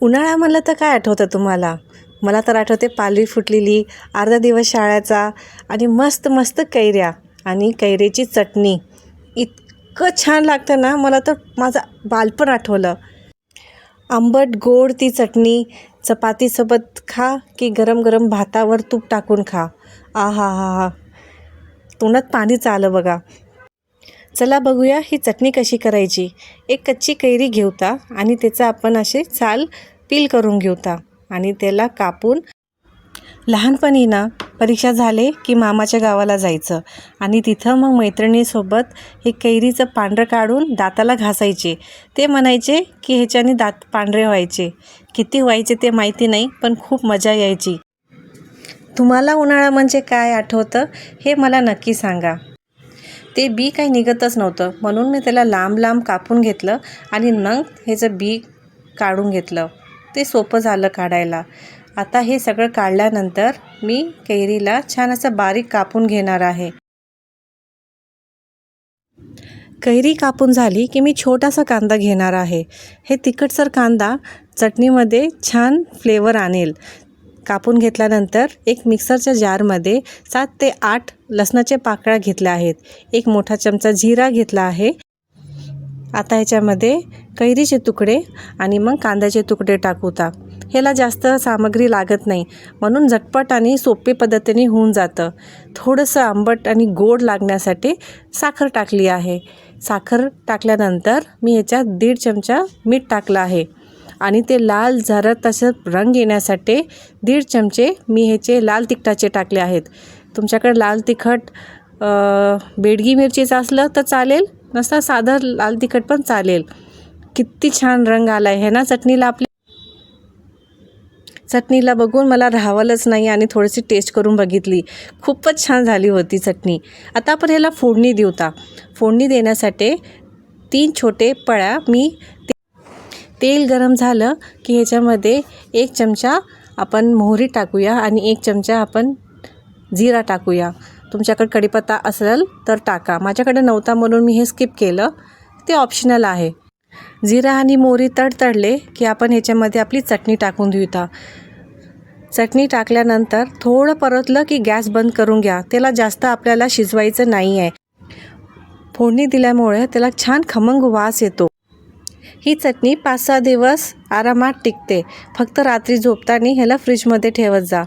उन्हाळा म्हणलं तर काय आठवतं तुम्हाला? मला तर आठवते पालवी फुटलेली, अर्धा दिवस शाळेचा आणि मस्त मस्त कैऱ्या आणि कैरीची चटणी. इतकं छान लागतं ना, मला तर माझं बालपण आठवलं. आंबट गोड ती चटणी चपातीसोबत खा की गरम गरम भातावर तूप टाकून खा. आहाहाहा! तोंडात पाणीच आलं बघा. चला बघूया ही चटणी कशी करायची. एक कच्ची कैरी घेऊता आणि त्याचा आपण असे साल पील करून घेऊता आणि त्याला कापून. लहानपणी ना परीक्षा झाले की मामाच्या गावाला जायचं आणि तिथं मग मैत्रिणीसोबत हे कैरीचं पांढरं काढून दाताला घासायचे. ते म्हणायचे की ह्याच्याने दात पांढरे व्हायचे. किती व्हायचे ते माहिती नाही, पण खूप मजा यायची. तुम्हाला उन्हाळा म्हणजे काय आठवतं हे मला नक्की सांगा. ते बी काही निघतच नव्हतं, म्हणून मी त्याला लांब लांब कापून घेतलं आणि मग ह्याचं बी काढून घेतलं. ते सोपं झालं काढायला. आता हे सगळं काढल्यानंतर मी कैरीला छान असं बारीक कापून घेणार आहे. कैरी कापून झाली की मी छोटासा कांदा घेणार आहे. हे तिखटसर कांदा चटणीमध्ये छान फ्लेवर आणेल. कापून घेतल्यानंतर एक मिक्सरच्या जारमध्ये 7 ते 8 लसणाच्या पाकळ्या घेतल्या आहेत. एक मोठा चमचा जिरा घेतला आहे. आता ह्याच्यामध्ये कैरीचे तुकडे आणि मग कांद्याचे तुकडे टाकूता. ह्याला जास्त सामग्री लागत नाही, म्हणून झटपट आणि सोपे पद्धतीने होऊन जातं. थोडंसं आंबट आणि गोड लागण्यासाठी साखर टाकली आहे. साखर टाकल्यानंतर मी ह्याच्यात 1.5 चमचा मीठ टाकलं आहे आणि ते लाल जरा तसं रंग येण्यासाठी 1.5 चमचे मी ह्याचे लाल तिखटाचे टाकले आहेत. तुमच्याकडे लाल तिखट बेडगी मिरचीचं असलं तर चालेल, नसता साधं लाल तिखट पण चालेल. किती छान रंग आला आहे ना चटणीला. आपली चटणीला बघून मला राहावलंच नाही आणि थोडीशी टेस्ट करून बघितली. खूपच छान झाली होती चटणी. आता आपण ह्याला फोडणी देऊता. फोडणी देण्यासाठी 3 छोटे पळ्या मी तेल गरम झालं की ह्याच्यामध्ये 1 चमचा आपण मोहरी टाकूया आणि 1 चमचा आपण जिरा टाकूया. तुमच्याकडे कढीपत्ता असेल तर टाका. माझ्याकडे नव्हता म्हणून मी हे स्किप केलं. ते ऑप्शनल आहे. जिरा आणि मोहरी तडतडले की आपण ह्याच्यामध्ये आपली चटणी टाकून देऊया. चटणी टाकल्यानंतर थोडं परतलं की गॅस बंद करून घ्या. त्याला जास्त आपल्याला शिजवायचं नाही आहे. फोडणी दिल्यामुळे त्याला छान खमंग वास येतो. ही चटणी 5-6 दिवस आरामात टिकते. फक्त रात्री झोपताना ह्याला फ्रीजमध्ये ठेवत जा.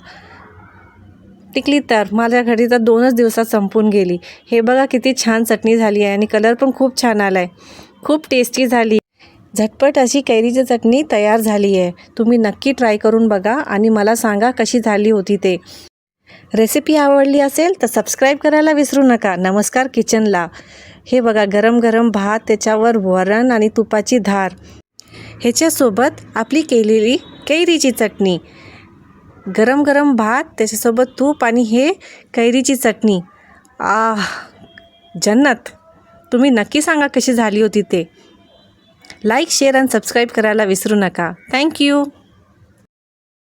टिकली तर माझ्या घरी तर 2च दिवसात संपून गेली. हे बघा किती छान चटणी झाली आहे आणि कलर पण खूप छान आला आहे. खूप टेस्टी झाली. झटपट अशी कैरीची चटणी तयार झाली आहे. तुम्ही नक्की ट्राय करून बघा आणि मला सांगा कशी झाली होती ते. रेसिपी आवडली असेल तर सबस्क्राईब करायला विसरू नका. नमस्कार किचनला. हे बघा गरम गरम भात, त्याच्यावर वरण आणि तुपाची धार, ह्याच्यासोबत आपली केलेली कैरीची चटणी. गरम गरम भात, त्याच्यासोबत तूप आणि हे कैरीची चटणी. जन्नत. तुम्ही नक्की सांगा कशी झाली होती ते. लाईक, शेअर आणि सबस्क्राईब करायला विसरू नका. थँक्यू.